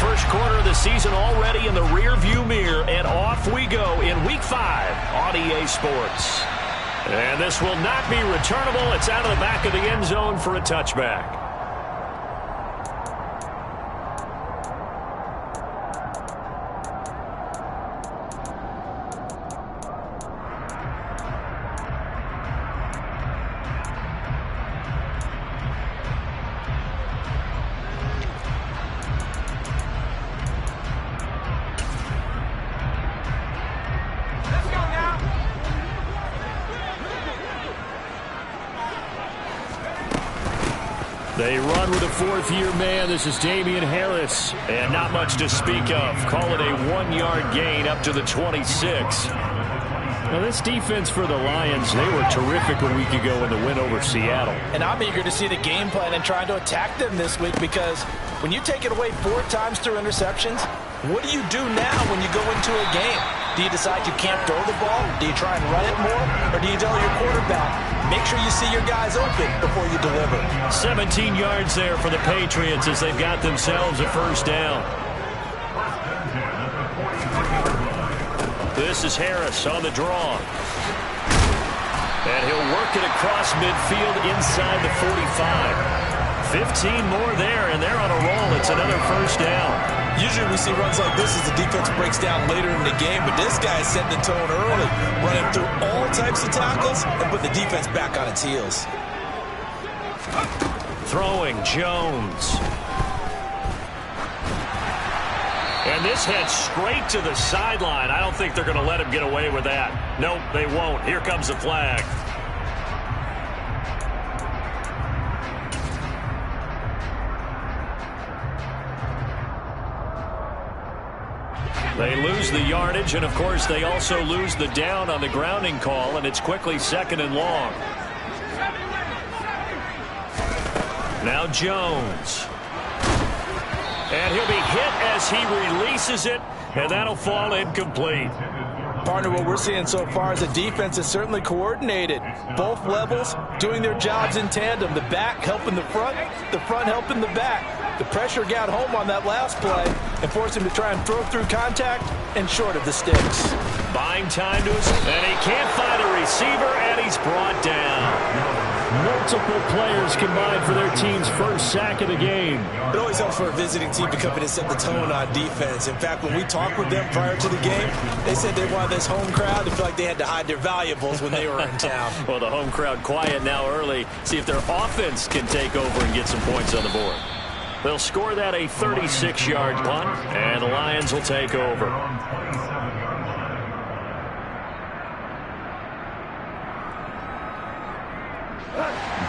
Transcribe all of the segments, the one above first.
first quarter of the season already in the rearview mirror, and off we go in Week 5 on EA Sports. And this will not be returnable. It's out of the back of the end zone for a touchback. They run with a fourth-year man. This is Damian Harris. And not much to speak of. Call it a 1-yard gain up to the 26. Now, this defense for the Lions, they were terrific a week ago in the win over Seattle. And I'm eager to see the game plan and trying to attack them this week, because when you take it away 4 times through interceptions, what do you do now when you go into a game? Do you decide you can't throw the ball? Do you try and run it more? Or do you tell your quarterback, make sure you see your guys open before you deliver? 17 yards there for the Patriots as they've got themselves a first down. This is Harris on the draw. And he'll work it across midfield inside the 45. 15 more there, and they're on a roll. It's another first down. Usually we see runs like this as the defense breaks down later in the game, but this guy is setting the tone early, running through all types of tackles and put the defense back on its heels. Throwing Jones. And this heads straight to the sideline. I don't think they're going to let him get away with that. Nope, they won't. Here comes the flag. They lose the yardage, and of course they also lose the down on the grounding call, and it's quickly 2nd and long. Now Jones. And he'll be hit as he releases it, and that'll fall incomplete. Partner, what we're seeing so far is the defense is certainly coordinated. Both levels doing their jobs in tandem. The back helping the front helping the back. The pressure got home on that last play and forced him to try and throw through contact and short of the sticks. Buying time to us, and he can't find a receiver, and he's brought down. Multiple players combined for their team's first sack of the game. It always helps for a visiting team to come in and set the tone on defense. In fact, when we talked with them prior to the game, they said they wanted this home crowd to feel like they had to hide their valuables when they were in town. Well, the home crowd quiet now early. See if their offense can take over and get some points on the board. They'll score that a 36-yard punt, and the Lions will take over.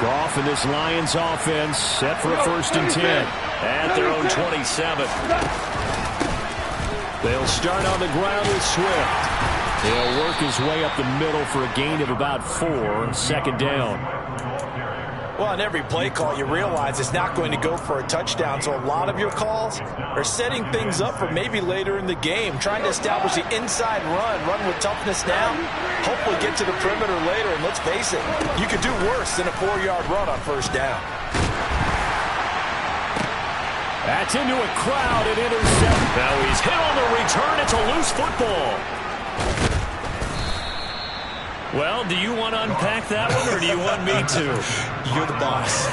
Goff and this Lions offense set for a 1st and 10 at their own 27. They'll start on the ground with Swift. He'll work his way up the middle for a gain of about 4 on 2nd down. Well, on every play call, you realize it's not going to go for a touchdown, so a lot of your calls are setting things up for maybe later in the game, trying to establish the inside run with toughness now, hopefully get to the perimeter later, and let's face it, you could do worse than a 4-yard run on 1st down. That's into a crowd and intercept. Now he's hit on the return. It's a loose football. Well, do you want to unpack that one, or do you want me to? You're the boss.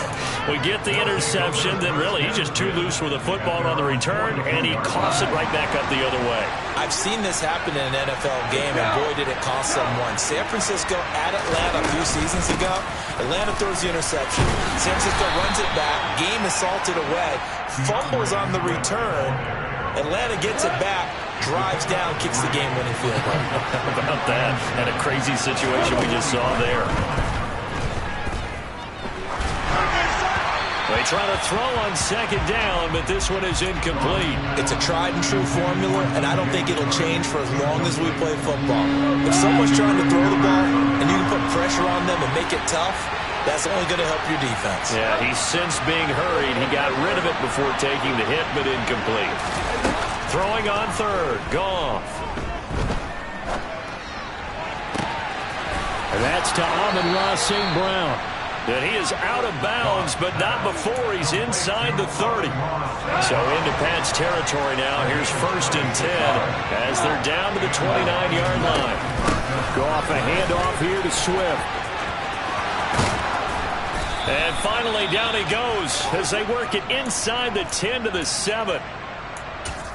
We get the interception, then really he's just too loose with the football on the return, and he coughs it right back up the other way. I've seen this happen in an NFL game, and boy, did it cost someone. San Francisco at Atlanta a few seasons ago. Atlanta throws the interception. San Francisco runs it back. Game is salted away. Fumbles on the return. Atlanta gets it back, drives down, kicks the game-winning field goal. How about that? And a crazy situation we just saw there. They try to throw on 2nd down, but this one is incomplete. It's a tried-and-true formula, and I don't think it'll change for as long as we play football. If someone's trying to throw the ball and you can put pressure on them and make it tough, that's only going to help your defense. Yeah, he's since being hurried. He got rid of it before taking the hit, but incomplete. Throwing on 3rd, Goff. And that's to Amon-Ra St. Brown. that he is out of bounds, but not before he's inside the 30. So into Pats territory now. Here's 1st and 10 as they're down to the 29-yard line. Go off a handoff here to Swift. And finally down he goes as they work it inside the 10 to the 7.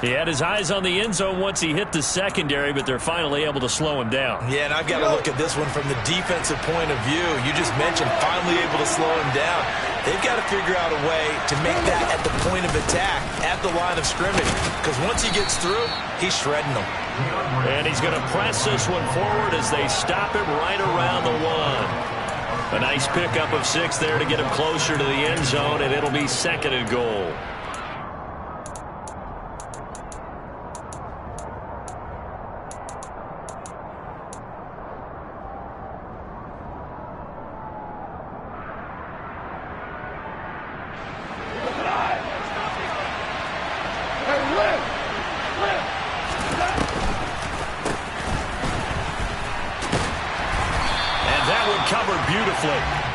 He had his eyes on the end zone once he hit the secondary, but they're finally able to slow him down. Yeah, and I've got to look at this one from the defensive point of view. You just mentioned finally able to slow him down. They've got to figure out a way to make that at the point of attack, at the line of scrimmage, because once he gets through, he's shredding them. And he's going to press this one forward as they stop him right around the 1. A nice pickup of 6 there to get him closer to the end zone, and it'll be 2nd and goal.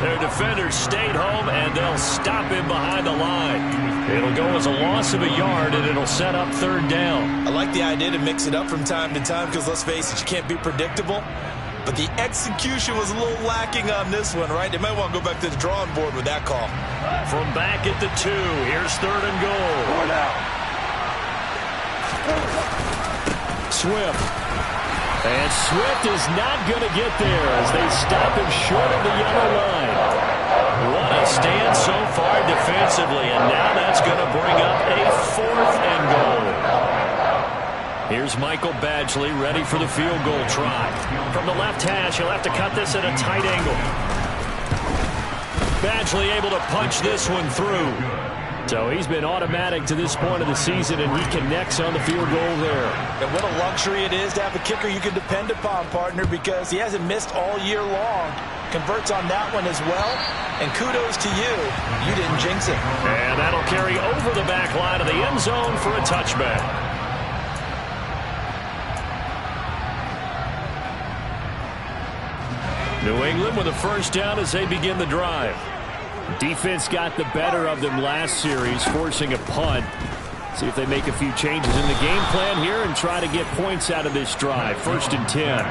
Their defenders stayed home, and they'll stop him behind the line. It'll go as a loss of a yard, and it'll set up 3rd down. I like the idea to mix it up from time to time because, let's face it, you can't be predictable. But the execution was a little lacking on this one, right? They might want to go back to the drawing board with that call. From back at the 2, here's 3rd and goal. Swift. And Swift is not going to get there as they stop him short of the yellow line. What a stand so far defensively, and now that's going to bring up a 4th and goal. Here's Michael Badgley ready for the field goal try. From the left hash, he'll have to cut this at a tight angle. Badgley able to punch this one through. So he's been automatic to this point of the season, and he connects on the field goal there. And what a luxury it is to have a kicker you can depend upon, partner, because he hasn't missed all year long. Converts on that one as well. And kudos to you. You didn't jinx it. And that'll carry over the back line of the end zone for a touchback. New England with a 1st down as they begin the drive. Defense got the better of them last series, forcing a punt. See if they make a few changes in the game plan here and try to get points out of this drive. 1st and 10.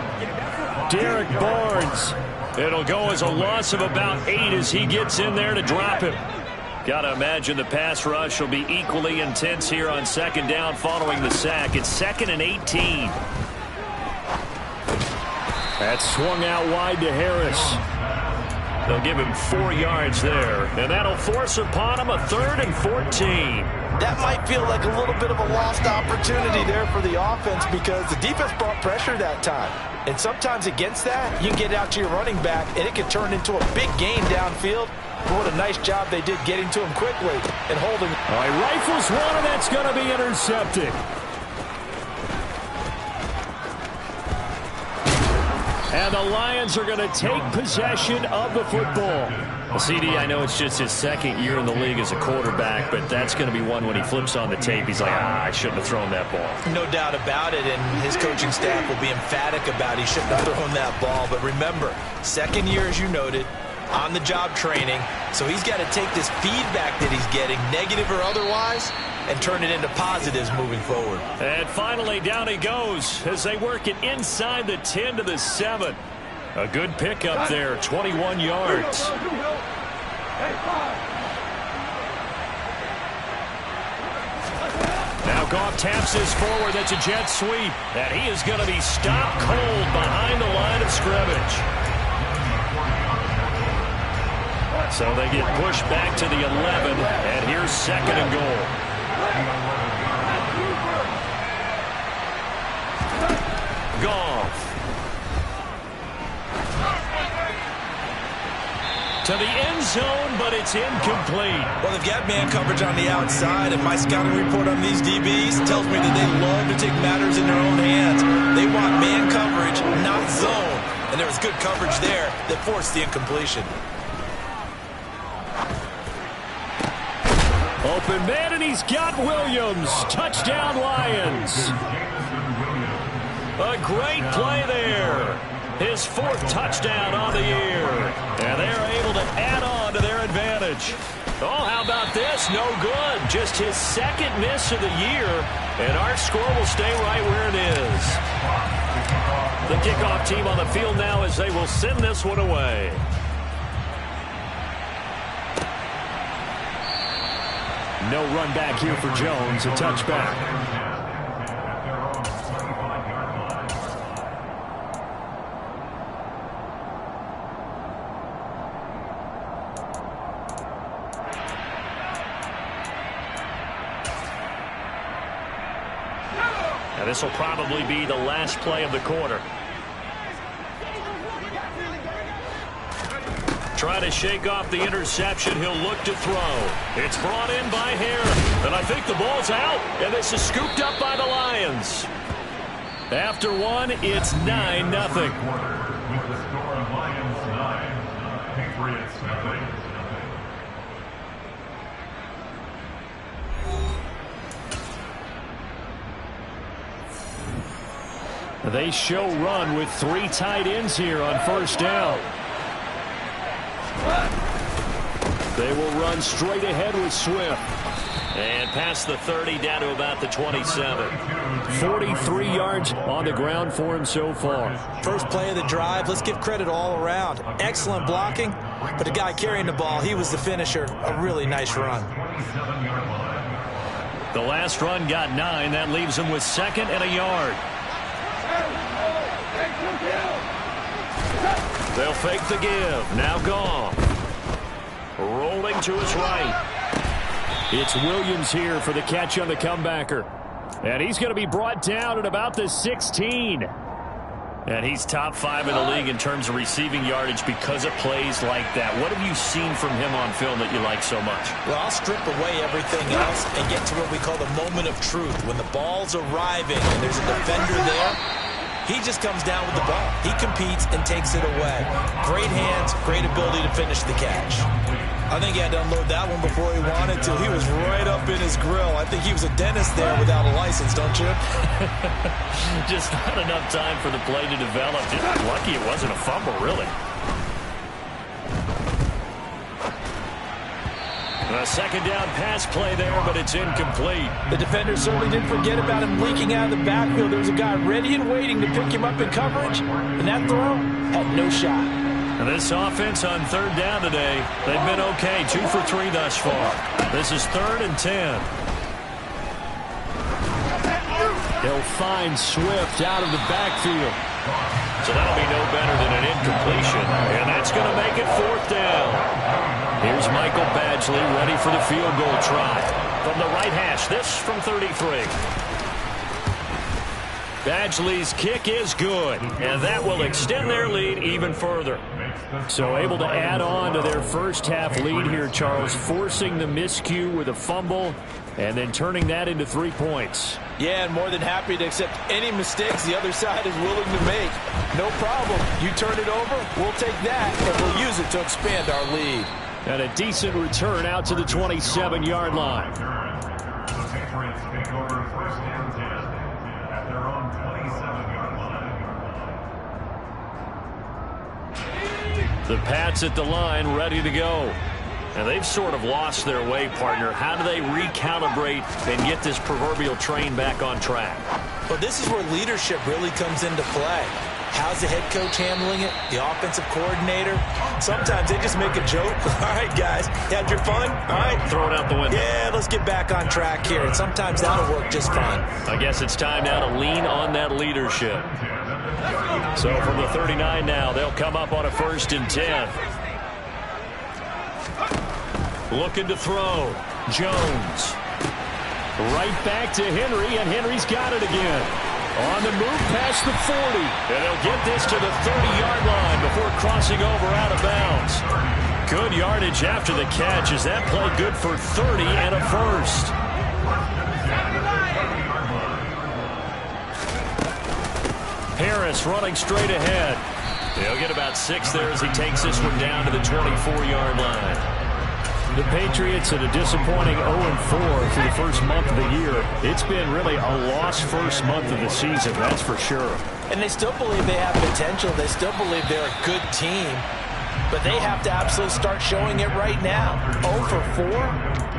Derek Barnes. It'll go as a loss of about 8 as he gets in there to drop him. Got to imagine the pass rush will be equally intense here on 2nd down following the sack. It's 2nd and 18. That's swung out wide to Harris. They'll give him 4 yards there, and that'll force upon him a 3rd and 14. That might feel like a little bit of a lost opportunity there for the offense because the defense brought pressure that time. And sometimes against that, you can get out to your running back, and it can turn into a big gain downfield. But what a nice job they did getting to him quickly and holding. All right, rifles one, and that's going to be intercepted. And the Lions are going to take possession of the football. Well, CD, I know it's just his 2nd year in the league as a quarterback, but that's going to be one when he flips on the tape. He's like, I shouldn't have thrown that ball. No doubt about it, and his coaching staff will be emphatic about he shouldn't have thrown that ball. But remember, 2nd year, as you noted, on-the-job training. So he's got to take this feedback that he's getting, negative or otherwise, and turn it into positives moving forward. And finally, down he goes as they work it inside the 10 to the 7. A good pickup there, 21 yards. Now Goff taps this forward. That's a jet sweep. And he is going to be stopped cold behind the line of scrimmage. So they get pushed back to the 11, and here's 2nd and goal. Goff. To the end zone, but it's incomplete. Well, they've got man coverage on the outside, and my scouting report on these DBs tells me that they love to take matters in their own hands. They want man coverage, not zone. And there was good coverage there that forced the incompletion. Open man, and he's got Williams. Touchdown, Lions. A great play there. His 4th touchdown on the year. And they're able to add on yardage. Oh, how about this? No good. Just his second miss of the year, and our score will stay right where it is. The kickoff team on the field now as they will send this one away. No run back here for Jones, a touchback. Now this will probably be the last play of the quarter. Try to shake off the interception. He'll look to throw. It's brought in by Harris. And I think the ball's out. And this is scooped up by the Lions. After one, it's 9-0. They show run with 3 tight ends here on first down. They will run straight ahead with Swift. And past the 30 down to about the 27. 43 yards on the ground for him so far. First play of the drive. Let's give credit all around. Excellent blocking. But the guy carrying the ball, he was the finisher. A really nice run. The last run got 9. That leaves him with 2nd and a yard. They'll fake the give. Now gone. Rolling to his right. It's Williams here for the catch on the comebacker. And he's going to be brought down at about the 16. And he's top 5 in the league in terms of receiving yardage because of plays like that. What have you seen from him on film that you like so much? Well, I'll strip away everything else and get to what we call the moment of truth. When the ball's arriving and there's a defender there, he just comes down with the ball. He competes and takes it away. Great hands, great ability to finish the catch. I think he had to unload that one before he wanted to. He was right up in his grill. I think he was a dentist there without a license, don't you? Just not enough time for the play to develop. Just lucky it wasn't a fumble, really. A second down pass play there, but it's incomplete. The defender certainly didn't forget about him leaking out of the backfield. There was a guy ready and waiting to pick him up in coverage, and that throw had no shot. And this offense on 3rd down today, they've been okay. 2 for 3 thus far. This is 3rd and 10. He'll find Swift out of the backfield. So that'll be no better than an incompletion. And that's going to make it 4th down. Here's Michael Badgley ready for the field goal try. From the right hash, this from 33. Badgley's kick is good, and that will extend their lead even further. So able to add on to their first half lead here, Charles, forcing the miscue with a fumble and then turning that into 3 points. Yeah, and more than happy to accept any mistakes the other side is willing to make. No problem. You turn it over, we'll take that, and we'll use it to expand our lead. And a decent return out to the 27-yard line. The Pats at the line, ready to go. And they've sort of lost their way, partner. How do they recalibrate and get this proverbial train back on track? Well, this is where leadership really comes into play. How's the head coach handling it? The offensive coordinator? Sometimes they just make a joke. All right, guys, you had your fun? All right. Throw it out the window. Yeah, let's get back on track here. And sometimes that'll work just fine. I guess it's time now to lean on that leadership. So from the 39 now, they'll come up on a 1st and 10. Looking to throw. Jones. Right back to Henry, and Henry's got it again. On the move past the 40. And they'll get this to the 30-yard line before crossing over out of bounds. Good yardage after the catch. Is that play good for 30 and a 1st? Harris running straight ahead. He'll get about 6 there as he takes this one down to the 24-yard line. The Patriots at a disappointing 0-4 through the first month of the year. It's been really a lost first month of the season, that's for sure. And they still believe they have potential. They still believe they're a good team. but they have to absolutely start showing it right now. 0 for 4?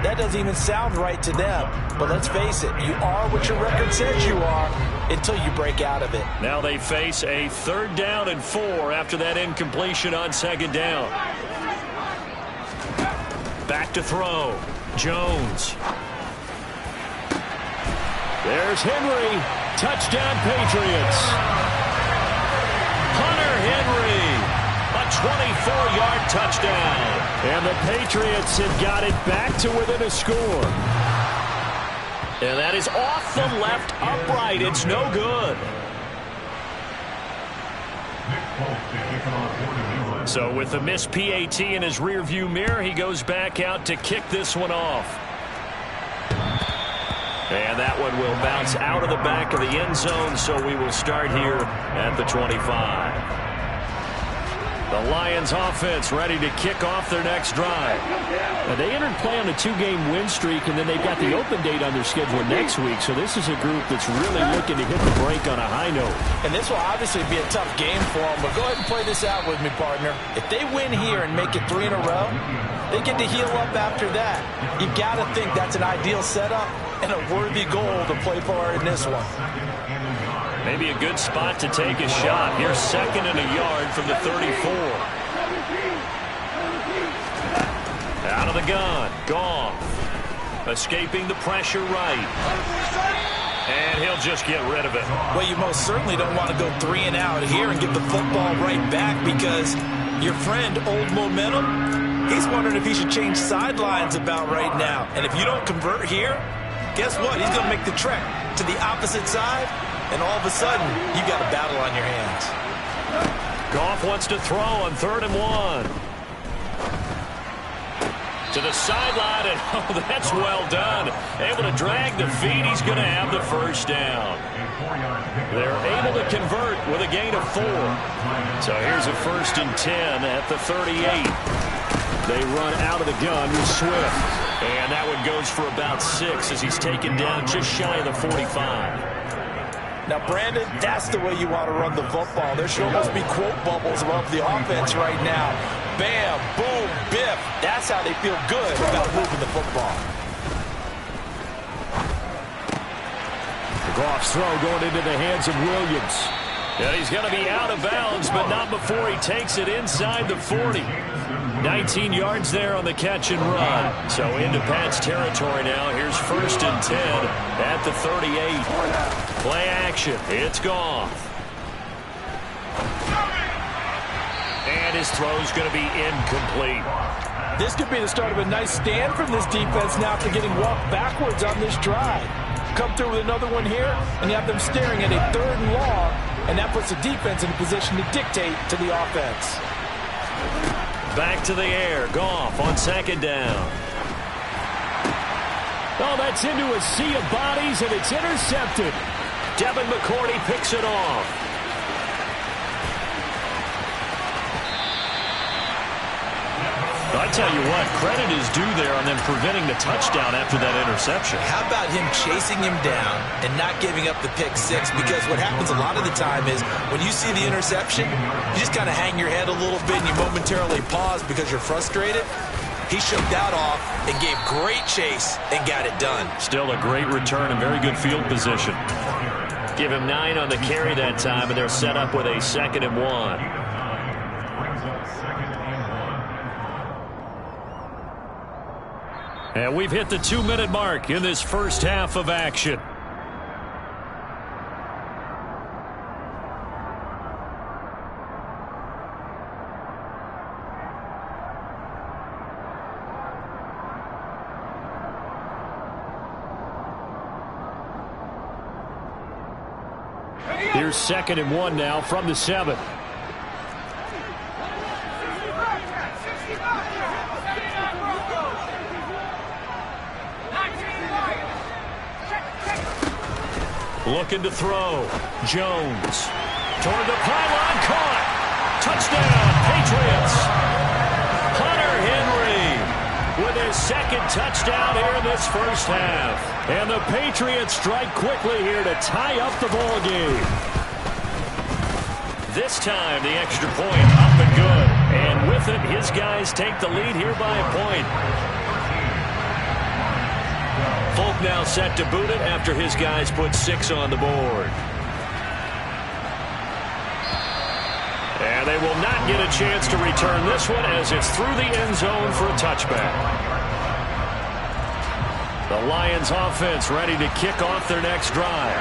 That doesn't even sound right to them. But let's face it, you are what your record says you are until you break out of it. Now they face a 3rd down and 4 after that incompletion on 2nd down. Back to throw. Jones. There's Henry. Touchdown, Patriots. Hunter Henry. A 24-yard touchdown. And the Patriots have got it back to within a score. And that is off the left upright. It's no good. So with the missed PAT in his rearview mirror, he goes back out to kick this one off. And that one will bounce out of the back of the end zone, so we will start here at the 25. The Lions offense ready to kick off their next drive. Now, they entered play on a 2-game win streak, and then they've got the open date on their schedule next week, so this is a group that's really looking to hit the break on a high note. And this will obviously be a tough game for them, but go ahead and play this out with me, partner. If they win here and make it 3 in a row, they get to heal up after that. You've got to think that's an ideal setup and a worthy goal to play for in this one. Maybe a good spot to take a shot. Here's 2nd and a yard from the 34. Out of the gun. Goff. Escaping the pressure right. And he'll just get rid of it. Well, you most certainly don't want to go 3 and out here and get the football right back, because your friend, Old Momentum, he's wondering if he should change sidelines about right now. And if you don't convert here, guess what? He's going to make the trek to the opposite side, and all of a sudden, you got a battle on your hands. Goff wants to throw on 3rd and 1. To the sideline, and oh, that's well done. Able to drag the feet. He's going to have the 1st down. They're able to convert with a gain of 4. So here's a 1st and 10 at the 38. They run out of the gun with Swift. And that one goes for about 6 as he's taken down just shy of the 45. Now, Brandon, that's the way you want to run the football. There should almost be quote bubbles above the offense right now. Bam, boom, biff. That's how they feel good about moving the football. Goff's throw going into the hands of Williams. And he's going to be out of bounds, but not before he takes it inside the 40. 19 yards there on the catch and run. So into Pat's territory now. Here's 1st and 10 at the 38. Play action. It's Goff. And his throw's going to be incomplete. This could be the start of a nice stand from this defense now after getting walked backwards on this drive. Come through with another one here, and you have them staring at a 3rd and long, and that puts the defense in a position to dictate to the offense. Back to the air. Goff on 2nd down. Oh, that's into a sea of bodies, and it's intercepted. Devin McCourty picks it off. I tell you what, credit is due there on them preventing the touchdown after that interception. How about him chasing him down and not giving up the pick 6? Because what happens a lot of the time is when you see the interception, you just kind of hang your head a little bit and you momentarily pause because you're frustrated. He shook that off and gave great chase and got it done. Still a great return and very good field position. Give him 9 on the carry that time, and they're set up with a 2nd and 1. And we've hit the 2-minute mark in this first half of action. Here's 2nd and 1 now from the 7. Looking to throw. Jones. Toward the pylon. Caught. Touchdown, Patriots. Hunter Henry with his 2nd touchdown here in this first half. And the Patriots strike quickly here to tie up the ball game. This time, the extra point up and good. And with it, his guys take the lead here by a point. Folk now set to boot it after his guys put 6 on the board. And they will not get a chance to return this one as it's through the end zone for a touchback. The Lions offense ready to kick off their next drive.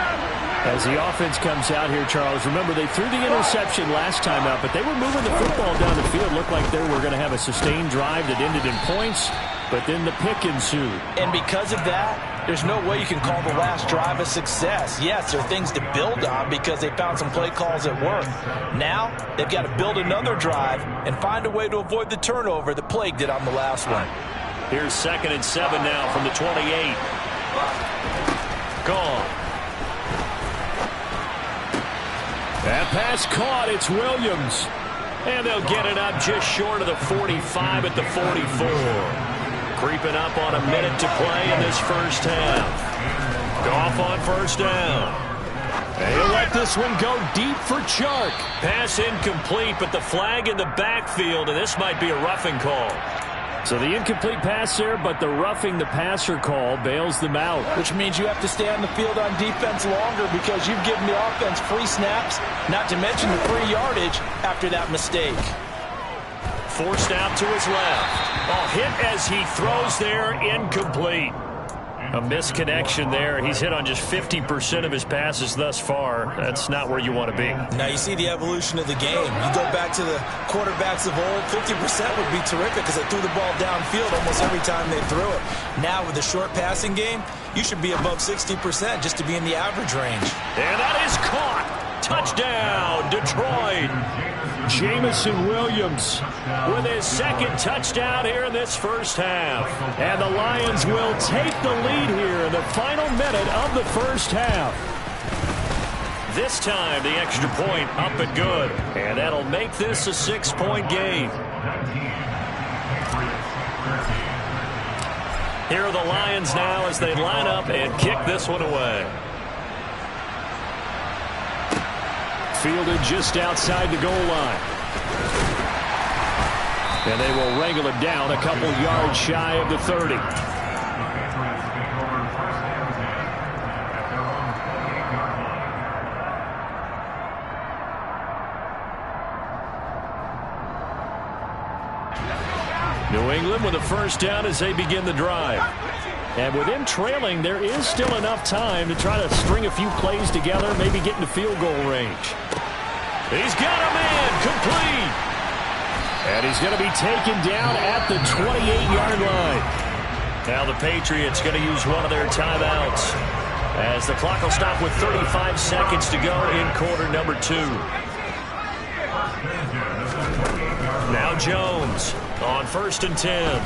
As the offense comes out here, Charles, remember they threw the interception last time out, but they were moving the football down the field. Looked like they were going to have a sustained drive that ended in points, but then the pick ensued. And because of that, there's no way you can call the last drive a success. Yes, there are things to build on because they found some play calls that work. Now, they've got to build another drive and find a way to avoid the turnover that plagued it on the last one. Here's 2nd and 7 now from the 28. Gone. That pass caught. It's Williams. And they'll get it up just short of the 45 at the 44. Creeping up on a minute to play in this first half. Goff on first down. They'll let this one go deep for Chark. Pass incomplete, but the flag in the backfield, and this might be a roughing call. So the incomplete pass there, but the roughing the passer call bails them out. Which means you have to stay on the field on defense longer because you've given the offense free snaps, not to mention the free yardage after that mistake. Forced out to his left. Hit as he throws there, incomplete. A misconnection there. He's hit on just 50% of his passes thus far. That's not where you want to be. Now you see the evolution of the game. You go back to the quarterbacks of old, 50% would be terrific because they threw the ball downfield almost every time they threw it. Now with the short passing game, you should be above 60% just to be in the average range. And that is caught. Touchdown, Detroit. Jameson Williams with his 2nd touchdown here in this first half. And the Lions will take the lead here in the final minute of the first half. This time, the extra point up and good. And that'll make this a 6-point game. Here are the Lions now as they line up and kick this one away. Fielded just outside the goal line. And they will wrangle it down a couple yards shy of the 30. New England with a first down as they begin the drive. And with them trailing, there is still enough time to try to string a few plays together, maybe get into field goal range. He's got a man, complete. And he's going to be taken down at the 28-yard line. Now the Patriots going to use one of their timeouts as the clock will stop with 35 seconds to go in quarter number 2. Now Jones on 1st and 10.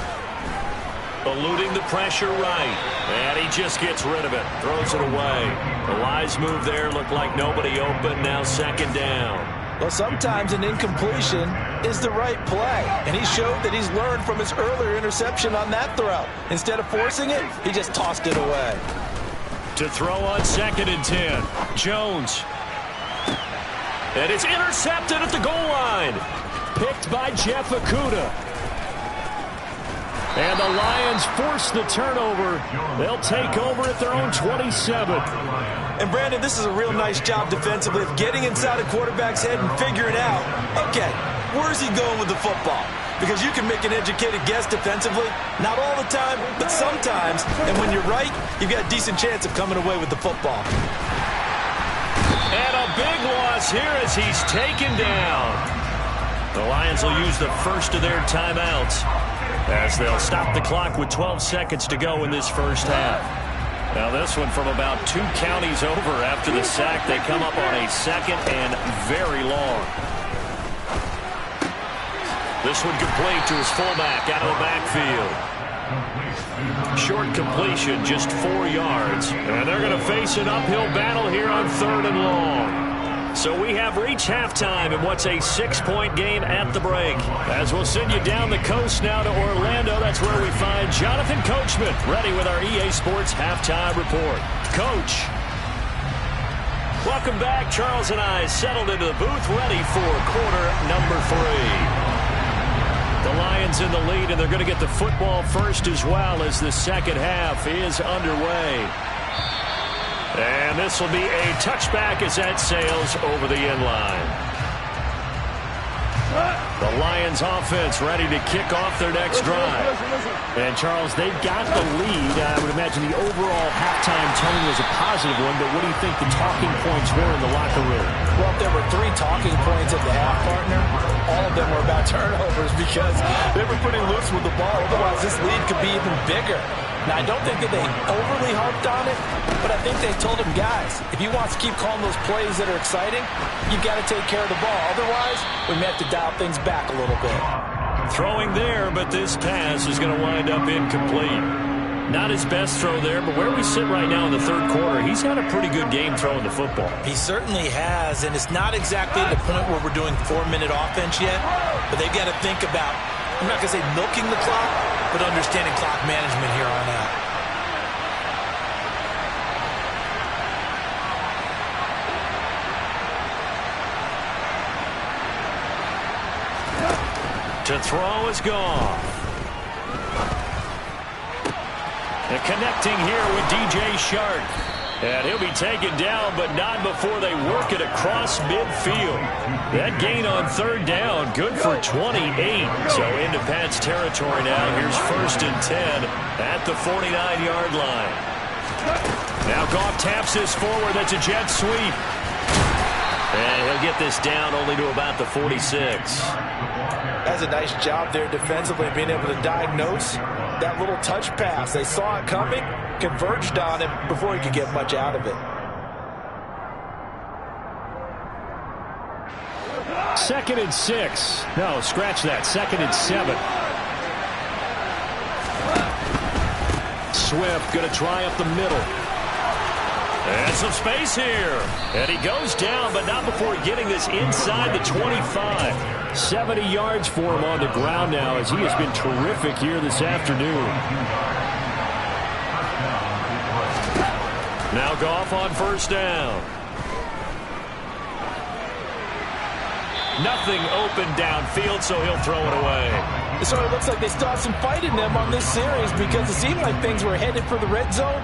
Eluding the pressure right. And he just gets rid of it. Throws it away. The wise move there. Looked like nobody open. Now 2nd down. Well, sometimes an incompletion is the right play. And he showed that he's learned from his earlier interception on that throw. Instead of forcing it, he just tossed it away. To throw on 2nd and 10. Jones. And it's intercepted at the goal line. Picked by Jeff Okudah. And the Lions force the turnover. They'll take over at their own 27. And, Brandon, this is a real nice job defensively of getting inside a quarterback's head and figuring out, okay, where's he going with the football? Because you can make an educated guess defensively. Not all the time, but sometimes. And when you're right, you've got a decent chance of coming away with the football. And a big loss here as he's taken down. The Lions will use the first of their timeouts as they'll stop the clock with 12 seconds to go in this first half. Now this one from about 2 counties over after the sack. They come up on a 2nd and very long. This one complete to his fullback out of the backfield. Short completion, just 4 yards. And they're going to face an uphill battle here on 3rd and long. So we have reached halftime in what's a 6-point game at the break. As we'll send you down the coast now to Orlando, that's where we find Jonathan Coachman, ready with our EA Sports Halftime Report. Coach. Welcome back. Charles and I settled into the booth, ready for quarter number 3. Lions in the lead, and they're going to get the football first as well as the second half is underway. And this will be a touchback as that sails over the end line. The Lions offense ready to kick off their next drive. And, Charles, they've got the lead. I would imagine the overall halftime tone was a positive one, but what do you think the talking points were in the locker room? Well, if there were 3 talking points at the half, partner, all of them were about turnovers because they were pretty loose with the ball. Otherwise, this lead could be even bigger. Now, I don't think that they overly harped on it, but I think they told him, guys, if he wants to keep calling those plays that are exciting, you've got to take care of the ball. Otherwise, we may have to dial things back a little bit. Throwing there, but this pass is going to wind up incomplete. Not his best throw there, but where we sit right now in the third quarter, he's had a pretty good game throwing the football. He certainly has, and it's not exactly the point where we're doing 4-minute offense yet, but they've got to think about, I'm not going to say milking the clock, but understanding clock management here on out. To throw is gone. And connecting here with DJ Chark. And he'll be taken down, but not before they work it across midfield. That gain on third down, good for 28. So into Pat's territory now. Here's 1st and 10 at the 49-yard line. Now Goff taps this forward. That's a jet sweep. And he'll get this down only to about the 46. That's a nice job there defensively, being able to diagnose that little touch pass. They saw it coming, converged on it before he could get much out of it. 2nd and 6. No, scratch that. 2nd and 7. Swift going to try up the middle. And some space here. And he goes down, but not before getting this inside the 25. 70 yards for him on the ground now as he has been terrific here this afternoon. Now Goff on 1st down. Nothing open downfield, so he'll throw it away. It sort of looks like they still have some fight in them on this series because it seemed like things were headed for the red zone.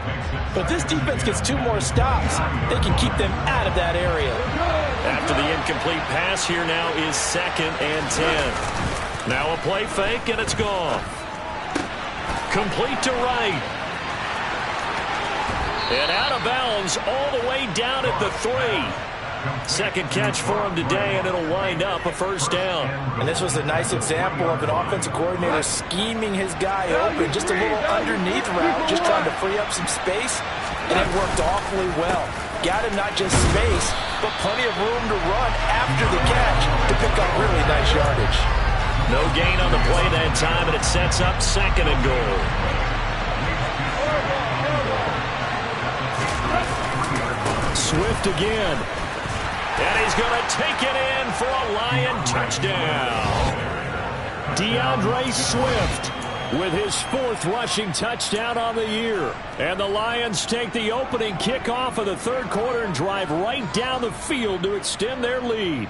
But if this defense gets 2 more stops, they can keep them out of that area. After the incomplete pass, here now is 2nd and 10. Now a play fake, and it's gone. Complete to right. And out of bounds all the way down at the 3. Second catch for him today, and it'll wind up a 1st down. And this was a nice example of an offensive coordinator scheming his guy open. Just a little underneath route, just trying to free up some space, and it worked awfully well. Got him not just space, but plenty of room to run after the catch to pick up really nice yardage. No gain on the play that time, and it sets up 2nd and goal. Swift again. And he's going to take it in for a Lion touchdown. DeAndre Swift with his 4th rushing touchdown on the year. And the Lions take the opening kickoff of the third quarter and drive right down the field to extend their lead.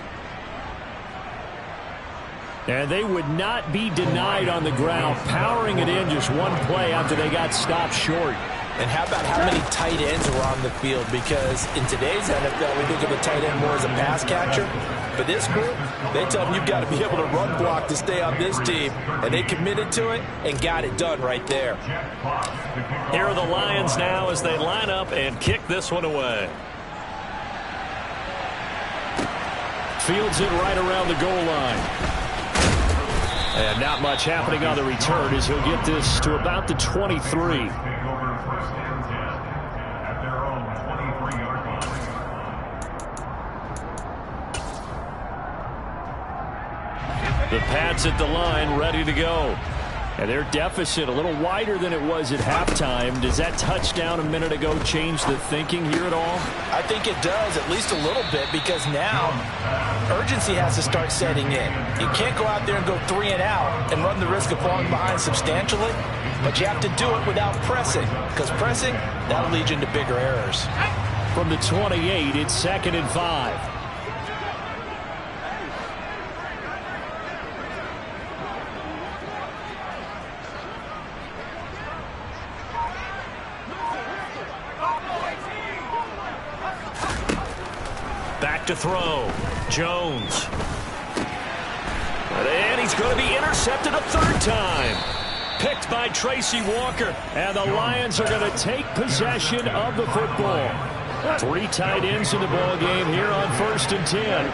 And they would not be denied on the ground, powering it in just one play after they got stopped short. And how about how many tight ends were on the field? Because in today's NFL, we think of a tight end more as a pass catcher. But this group, they tell them you've got to be able to run block to stay on this team. And they committed to it and got it done right there. Here are the Lions now as they line up and kick this one away. Fields it right around the goal line. And not much happening on the return as he'll get this to about the 23. The Pats at the line, ready to go. And their deficit a little wider than it was at halftime. Does that touchdown a minute ago change the thinking here at all? I think it does, at least a little bit, because now urgency has to start setting in. You can't go out there and go 3 and out and run the risk of falling behind substantially, but you have to do it without pressing, because pressing, that'll lead you into bigger errors. From the 28, it's 2nd and 5. to throw. Jones. And he's going to be intercepted a third time. Picked by Tracy Walker. And the Lions are going to take possession of the football. 3 tight ends in the ball game here on 1st and 10.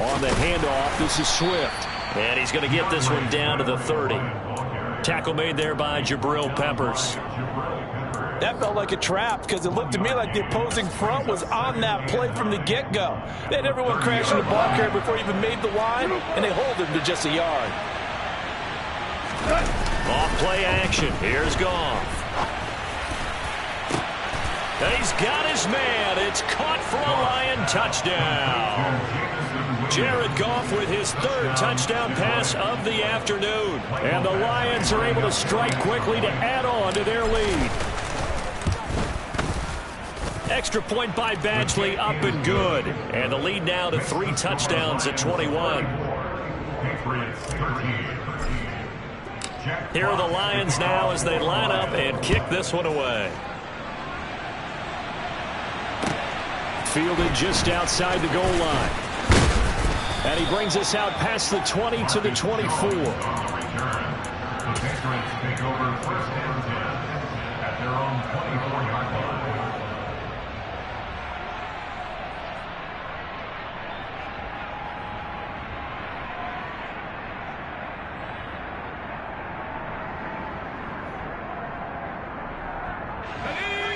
On the handoff, this is Swift. And he's going to get this one down to the 30. Tackle made there by Jabril Peppers. That felt like a trap because it looked to me like the opposing front was on that play from the get-go. They had everyone crashing the ball carrier before he even made the line, and they hold him to just a yard. Off play action. Here's Goff. He's got his man. It's caught for a Lion touchdown. Jared Goff with his 3rd touchdown pass of the afternoon. And the Lions are able to strike quickly to add on to their lead. Extra point by Badgley, up and good. And the lead now to 3 touchdowns at 21. Here are the Lions now as they line up and kick this one away. Fielded just outside the goal line. And he brings us out past the 20 to the 24. The Patriots take over 1st and 10 at their own 24-yard line.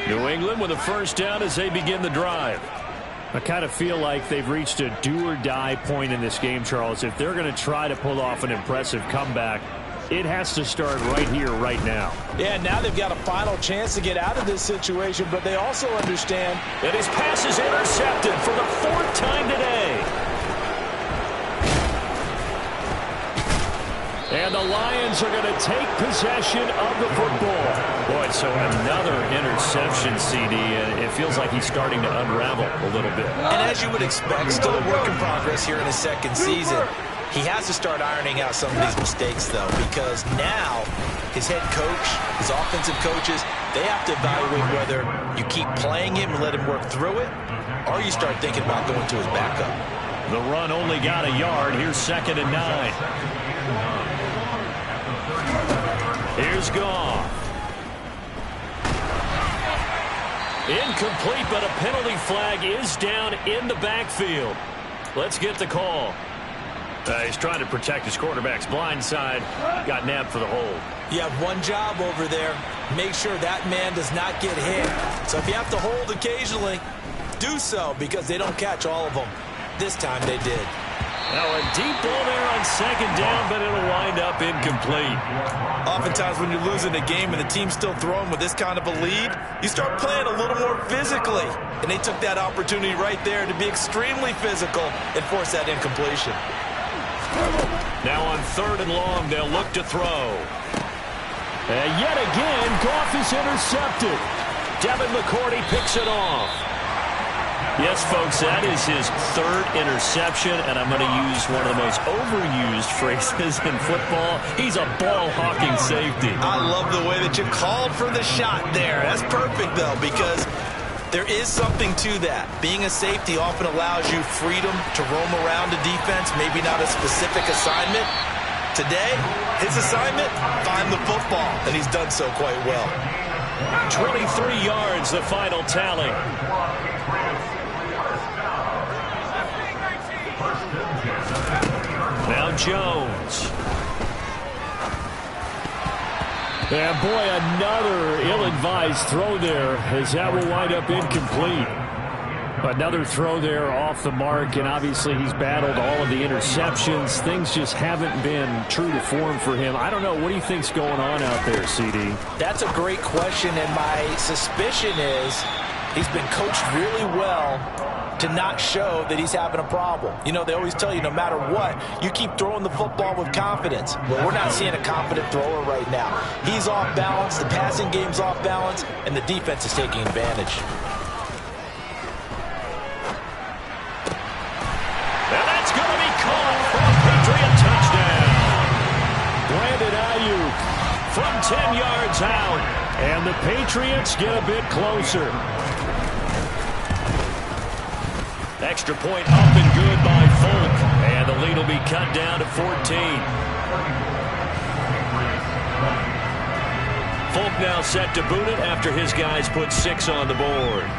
New England with a 1st down as they begin the drive. I kind of feel like they've reached a do-or-die point in this game, Charles. If they're going to try to pull off an impressive comeback, it has to start right here, right now. Yeah, now they've got a final chance to get out of this situation, but they also understand that his pass is intercepted for the 4th time today. And the Lions are going to take possession of the football. Boy, so another interception, CD, and it feels like he's starting to unravel a little bit. And as you would expect, still a work in progress here in his 2nd season. He has to start ironing out some of these mistakes, though, because now his head coach, his offensive coaches, they have to evaluate whether you keep playing him and let him work through it, or you start thinking about going to his backup. The run only got a yard. Here's 2nd and 9. Here's Goff. Incomplete, but a penalty flag is down in the backfield. Let's get the call. He's trying to protect his quarterback's blind side. Got nabbed for the hold. You have one job over there. Make sure that man does not get hit. So if you have to hold occasionally, do so because they don't catch all of them. This time they did. Now a deep ball there on 2nd down, but it'll wind up incomplete. Oftentimes when you're losing a game and the team's still throwing with this kind of a lead, you start playing a little more physically. And they took that opportunity right there to be extremely physical and force that incompletion. Now on 3rd and long, they'll look to throw. And yet again, Goff is intercepted. Devin McCourty picks it off. Yes, folks, that is his 3rd interception, and I'm going to use one of the most overused phrases in football. He's a ball-hawking safety. I love the way that you called for the shot there. That's perfect, though, because there is something to that. Being a safety often allows you freedom to roam around a defense, maybe not a specific assignment. Today, his assignment, find the football, and he's done so quite well. 23 yards, the final tally. Now Jones. And boy, another ill-advised throw there as that will wind up incomplete. Another throw there off the mark, and obviously he's battled all of the interceptions. Things just haven't been true to form for him. I don't know. What do you think's going on out there, CD? That's a great question, and my suspicion is he's been coached really well to not show that he's having a problem. You know, they always tell you no matter what, you keep throwing the football with confidence. Well, we're not seeing a confident thrower right now. He's off balance, the passing game's off balance, and the defense is taking advantage. And that's going to be caught for a Patriot touchdown. Brandon Ayuk from 10 yards out. And the Patriots get a bit closer. Extra point up and good by Folk. And the lead will be cut down to 14. Folk now set to boot it after his guys put 6 on the board.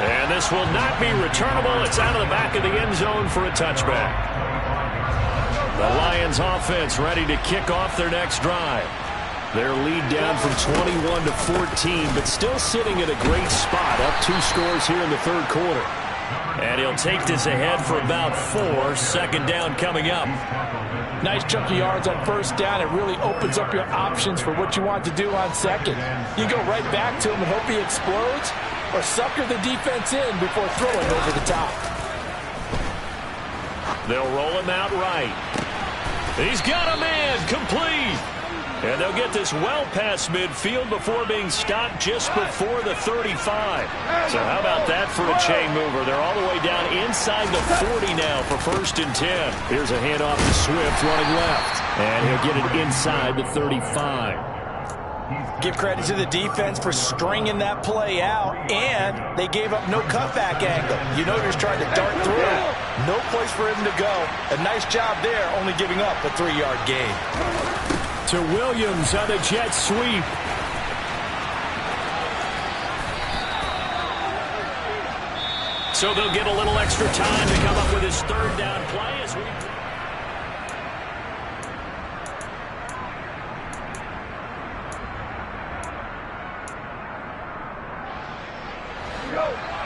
And this will not be returnable. It's out of the back of the end zone for a touchback. The Lions offense ready to kick off their next drive. Their lead down from 21 to 14, but still sitting at a great spot, up 2 scores here in the third quarter. And he'll take this ahead for about 4. Second down coming up. Nice chunky yards on first down. It really opens up your options for what you want to do on second. You go right back to him and hope he explodes, or sucker the defense in before throwing over the top. They'll roll him out right. He's got a man, complete. And they'll get this well past midfield before being stopped just before the 35. So how about that for a chain mover? They're all the way down inside the 40 now for 1st and 10. Here's a handoff to Swift running left. And he'll get it inside the 35. Give credit to the defense for stringing that play out, and they gave up no cutback angle. You know, he's trying to dart through. No place for him to go. A nice job there, only giving up a 3-yard gain. To Williams on the jet sweep. So they'll get a little extra time to come up with his 3rd down play as we...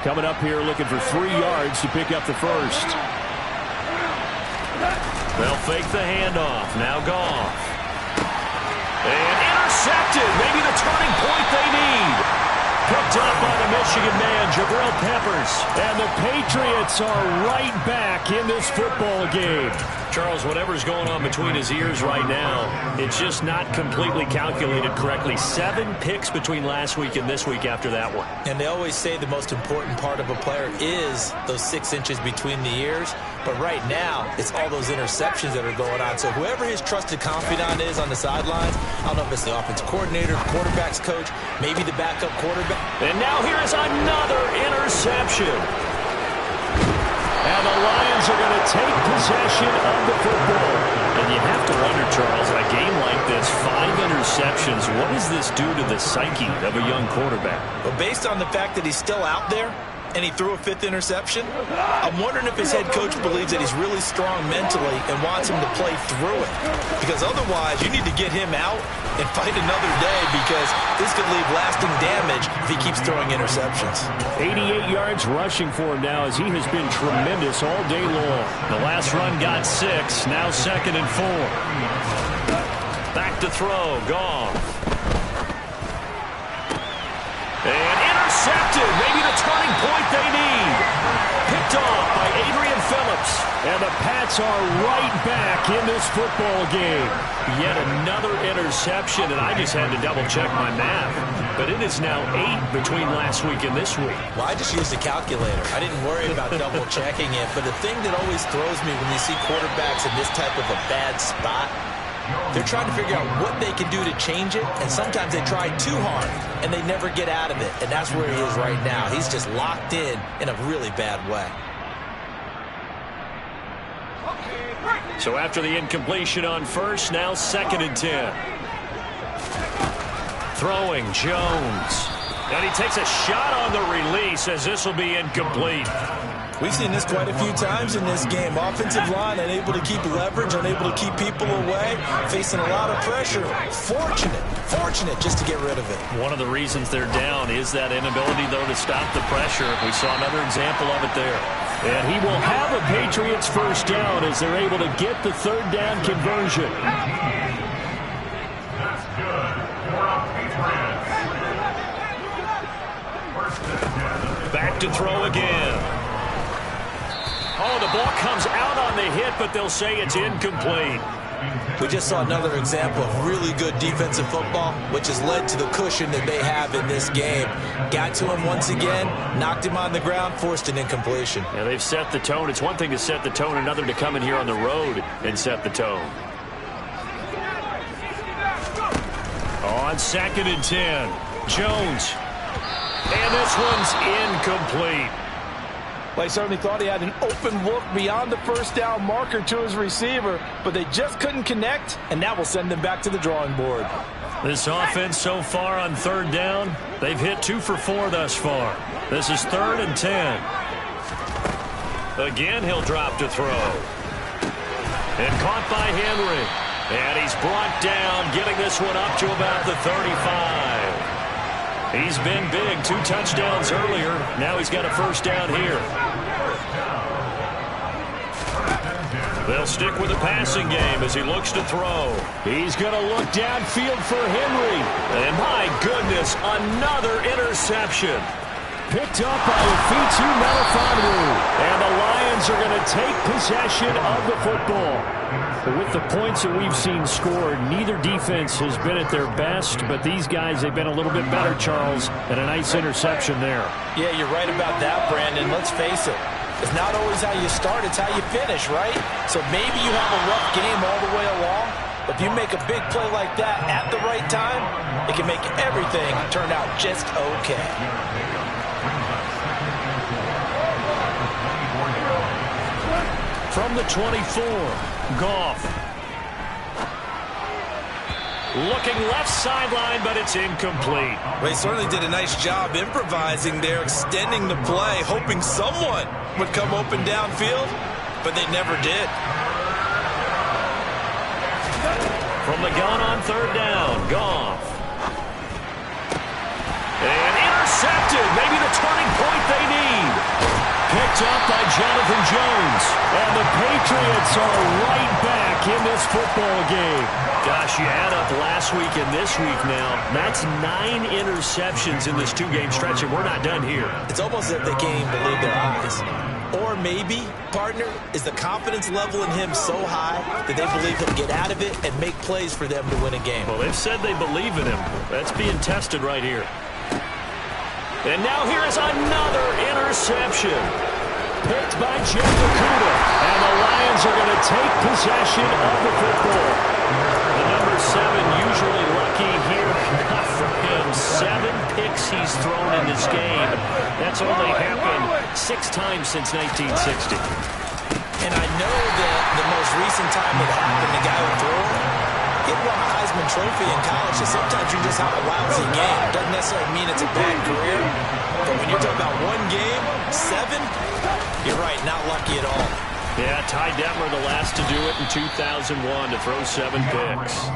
Coming up here looking for 3 yards to pick up the first. They'll fake the handoff. Now Goff. And intercepted. Maybe the turning point they need. Picked up by the Michigan man, Jabril Peppers. And the Patriots are right back in this football game. Charles, whatever's going on between his ears right now, it's just not completely calculated correctly. 7 picks between last week and this week after that one. And they always say the most important part of a player is those 6 inches between the ears. But right now, it's all those interceptions that are going on. So whoever his trusted confidant is on the sidelines, I don't know if it's the offensive coordinator, the quarterback's coach, maybe the backup quarterback. And now here is another interception. And the Lions are going to take possession of the football. And you have to wonder, Charles, in a game like this, 5 interceptions, what does this do to the psyche of a young quarterback? Well, based on the fact that he's still out there, and he threw a 5th interception, I'm wondering if his head coach believes that he's really strong mentally and wants him to play through it. Because otherwise, you need to get him out and fight another day, because this could leave lasting damage if he keeps throwing interceptions. 88 yards rushing for him now as he has been tremendous all day long. The last run got 6, now 2nd and 4. Back to throw, Goff. And intercepted, maybe the turning point they need. Picked off by Adrian Phillips. And the Pats are right back in this football game. Yet another interception, and I just had to double-check my math. But it is now 8 between last week and this week. Well, I just used a calculator. I didn't worry about double-checking it. But the thing that always throws me when you see quarterbacks in this type of a bad spot, they're trying to figure out what they can do to change it, and sometimes they try too hard, and they never get out of it. And that's where he is right now. He's just locked in a really bad way. So after the incompletion on first, now 2nd and 10. Throwing Jones. And he takes a shot on the release as this will be incomplete. We've seen this quite a few times in this game. Offensive line unable to keep leverage, unable to keep people away, facing a lot of pressure. Fortunate just to get rid of it. One of the reasons they're down is that inability, though, to stop the pressure. We saw another example of it there. And he will have a Patriots first down as they're able to get the 3rd down conversion. That's good. For our Patriots. Back to throw again. Oh, the ball comes out on the hit, but they'll say it's incomplete. We just saw another example of really good defensive football, which has led to the cushion that they have in this game. Got to him once again, knocked him on the ground, forced an incompletion. Yeah, they've set the tone. It's one thing to set the tone, another to come in here on the road and set the tone. On 2nd and 10, Jones And this one's incomplete. Well, he certainly thought he had an open look beyond the first down marker to his receiver, but they just couldn't connect, and that will send them back to the drawing board. This offense so far on third down, they've hit 2 for 4 thus far. This is 3rd and 10. Again, he'll drop to throw. And caught by Henry. And he's brought down, getting this one up to about the 35. He's been big, 2 touchdowns earlier. Now he's got a first down here. They'll stick with the passing game as he looks to throw. He's going to look downfield for Henry. And my goodness, another interception. Picked up by Fitu Melifonwu. And the Lions are going to take possession of the football. But with the points that we've seen scored, neither defense has been at their best, but these guys, they've been a little bit better, Charles, and a nice interception there. Yeah, you're right about that, Brandon. Let's face it. It's not always how you start, it's how you finish, right? So maybe you have a rough game all the way along, but if you make a big play like that at the right time, it can make everything turn out just okay. From the 24, Goff. Looking left sideline, but it's incomplete. Well, he certainly did a nice job improvising there, extending the play, hoping someone would come open downfield, but they never did. From the gun on third down, Goff. And intercepted, maybe the turning point they need. Picked up by Jonathan Jones. And the Patriots are right back in this football game. Gosh, you add up last week and this week now. That's 9 interceptions in this 2-game stretch, and we're not done here. It's almost as if they can't even believe their eyes. Or maybe, partner, is the confidence level in him so high that they believe he'll get out of it and make plays for them to win a game. Well, they've said they believe in him. That's being tested right here. And now here is another interception. Picked by Jeff Okudah. And the Lions are going to take possession of the football. The number 7 usually lucky here. Not for him. 7 picks he's thrown in this game. That's only happened 6 times since 1960. And I know that the most recent time it happened, the guy who threw it, he won a Heisman Trophy in college, so sometimes you just have a lousy game. Doesn't necessarily mean it's a bad career, but when you're talking about 1 game, 7, you're right, not lucky at all. Yeah, Ty Detmer the last to do it in 2001 to throw 7 picks.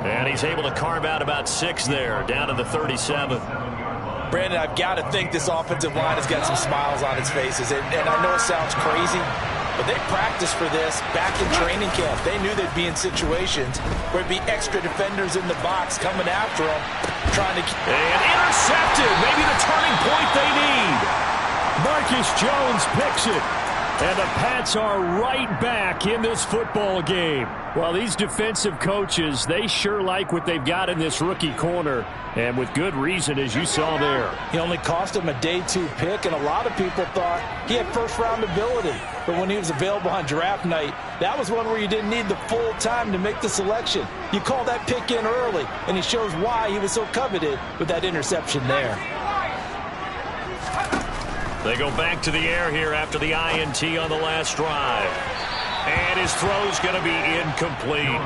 And he's able to carve out about 6 there, down to the 37. Brandon, I've got to think this offensive line has got some smiles on its faces, and I know it sounds crazy, but they practiced for this back in training camp. They knew they'd be in situations where there'd be extra defenders in the box coming after them, trying to... And intercepted! Maybe the turning point they need! Marcus Jones picks it. And the Pats are right back in this football game. Well, these defensive coaches, they sure like what they've got in this rookie corner. And with good reason, as you saw there. He only cost him a day 2 pick, and a lot of people thought he had first-round ability. But when he was available on draft night, that was one where you didn't need the full time to make the selection. You call that pick in early, and he shows why he was so coveted with that interception there. They go back to the air here after the INT on the last drive. And his throw's going to be incomplete.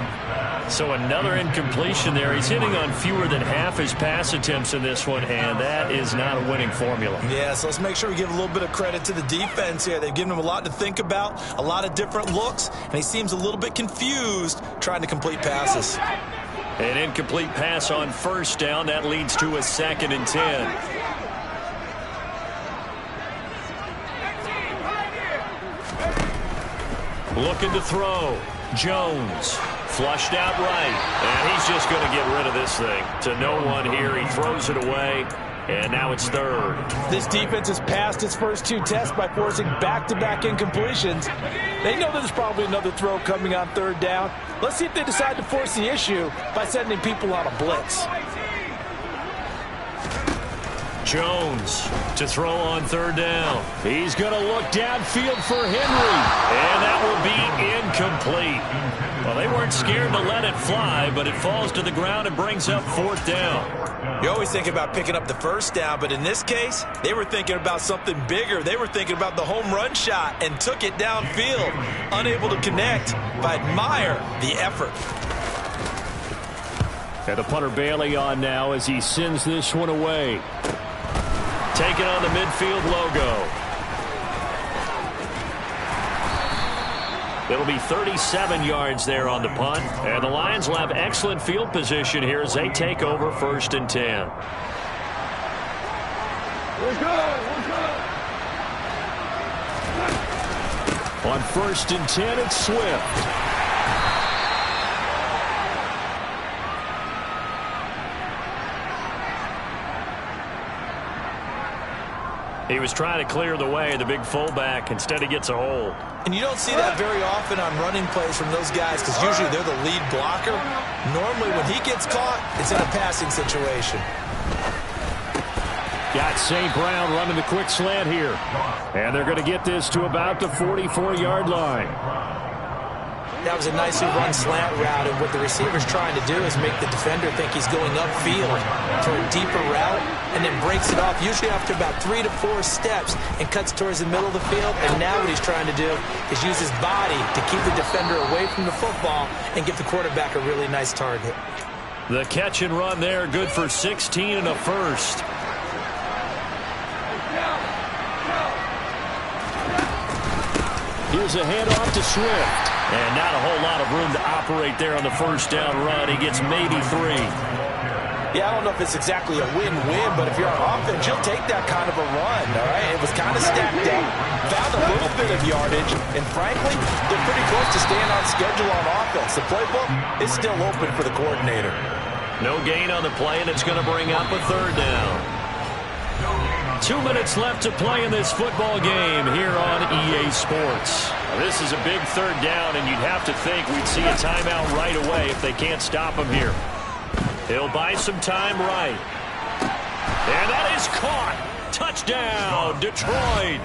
So another incompletion there. He's hitting on fewer than half his pass attempts in this one, and that is not a winning formula. Yeah, so let's make sure we give a little bit of credit to the defense here. They've given him a lot to think about, a lot of different looks, and he seems a little bit confused trying to complete passes. An incomplete pass on first down. That leads to a 2nd and 10. Looking to throw. Jones flushed out right. And he's just going to get rid of this thing. To no one here. He throws it away. And now it's 3rd. This defense has passed its first 2 tests by forcing back-to-back incompletions. They know there's probably another throw coming on 3rd down. Let's see if they decide to force the issue by sending people on a blitz. Jones to throw on 3rd down. He's going to look downfield for Henry. And that will be incomplete. Well, they weren't scared to let it fly, but it falls to the ground and brings up 4th down. You always think about picking up the first down, but in this case, they were thinking about something bigger. They were thinking about the home run shot and took it downfield. Unable to connect, but admire the effort. And the punter Bailey on now as he sends this one away. Taking on the midfield logo. It'll be 37 yards there on the punt. And the Lions will have excellent field position here as they take over 1st and 10. On 1st and 10, it's Swift. He was trying to clear the way, the big fullback. Instead, he gets a hole. And you don't see that very often on running plays from those guys because usually they're the lead blocker. Normally, when he gets caught, it's in a passing situation. Got St. Brown running the quick slant here. And they're going to get this to about the 44-yard line. That was a nicely run slant route, and what the receiver's trying to do is make the defender think he's going upfield for a deeper route, and then breaks it off, usually after about 3 to 4 steps, and cuts towards the middle of the field. And now what he's trying to do is use his body to keep the defender away from the football and give the quarterback a really nice target. The catch and run there, good for 16 and a first. Here's a handoff to Swift. And not a whole lot of room to operate there on the first down run. He gets maybe 3. Yeah, I don't know if it's exactly a win-win, but if you're on offense, you'll take that kind of a run, all right? It was kind of stacked up, found a little bit of yardage, and frankly, they're pretty close to staying on schedule on offense. The playbook is still open for the coordinator. No gain on the play, and it's going to bring up a 3rd down. 2 minutes left to play in this football game here on EA Sports. This is a big 3rd down, and you'd have to think we'd see a timeout right away if they can't stop him here. He'll buy some time right. And that is caught. Touchdown, Detroit.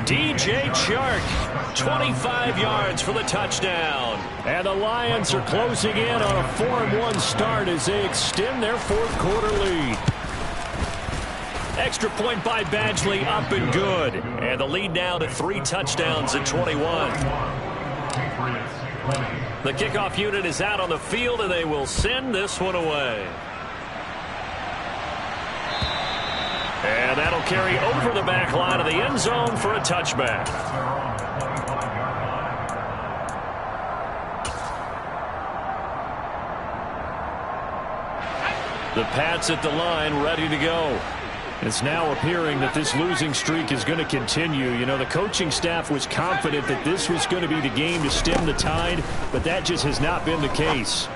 DJ Chark, 25 yards for the touchdown. And the Lions are closing in on a 4-1 start as they extend their 4th quarter lead. Extra point by Badgley, up and good. And the lead now to 3 touchdowns at 21. The kickoff unit is out on the field, and they will send this one away. And that'll carry over the back line of the end zone for a touchback. The Pats at the line, ready to go. It's now appearing that this losing streak is going to continue. You know, the coaching staff was confident that this was going to be the game to stem the tide, but that just has not been the case.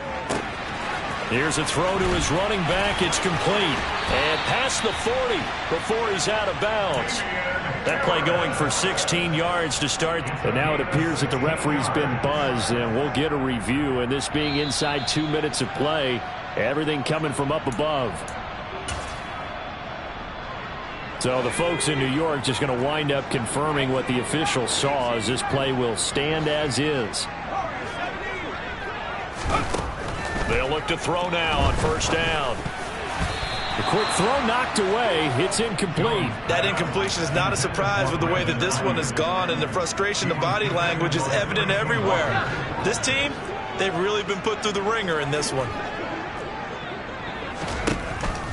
Here's a throw to his running back. It's complete. And past the 40 before he's out of bounds. That play going for 16 yards to start. And now it appears that the referee's been buzzed, and we'll get a review. And this being inside 2 minutes of play, everything coming from up above. So the folks in New York just going to wind up confirming what the official saw, as this play will stand as is. They'll look to throw now on 1st down. The quick throw knocked away. It's incomplete. That incompletion is not a surprise with the way that this one has gone, and the frustration, the body language is evident everywhere. This team, they've really been put through the ringer in this one.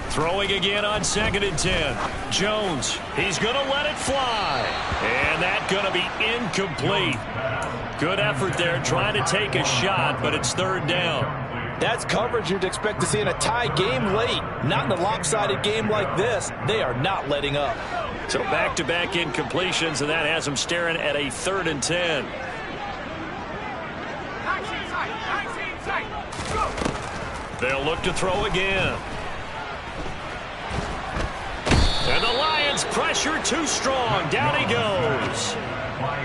Throwing again on 2nd and 10. Jones, he's going to let it fly. And that's going to be incomplete. Good effort there trying to take a shot, but it's 3rd down. That's coverage you'd expect to see in a tie game late. Not in a lopsided game like this. They are not letting up. So back-to-back incompletions, and that has them staring at a 3rd and 10. They'll look to throw again. And the Lions pressure too strong. Down he goes.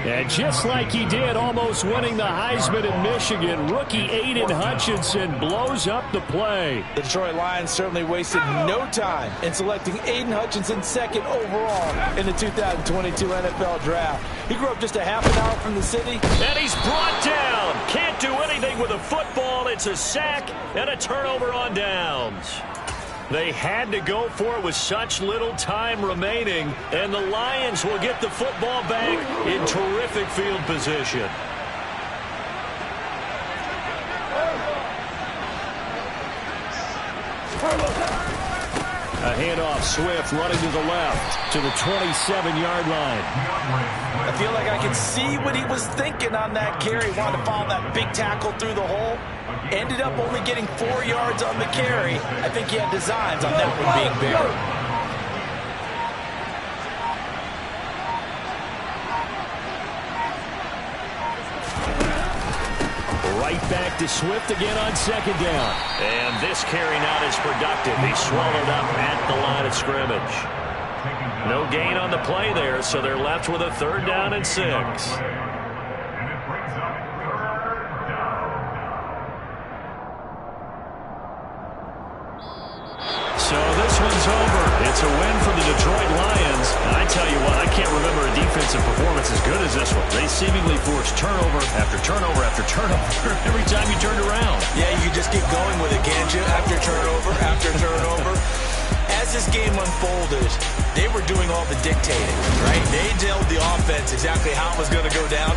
And just like he did, almost winning the Heisman in Michigan, rookie Aiden Hutchinson blows up the play. The Detroit Lions certainly wasted no time in selecting Aiden Hutchinson 2nd overall in the 2022 NFL Draft. He grew up just a half an hour from the city. And he's brought down Can't do anything with a football. It's a sack and a turnover on downs. They had to go for it with such little time remaining, and the Lions will get the football back in terrific field position. A handoff, Swift running to the left to the 27-yard line. I feel like I can see what he was thinking on that carry. Wanted to follow that big tackle through the hole. Ended up only getting 4 yards on the carry. I think he had designs on that one being bigger. Right back to Swift again on second down. And this carry not as productive. He swallowed up at the line of scrimmage. No gain on the play there, so they're left with a 3rd down and 6. So this one's over. It's a win for the Detroit Lions. I tell you what, I can't remember a defensive performance as good as this one. They seemingly forced turnover after turnover after turnover every time you turned around. Yeah, you can just keep going with it, can't you? After turnover. As this game unfolded, they were doing all the dictating, right? They told the offense exactly how it was going to go down.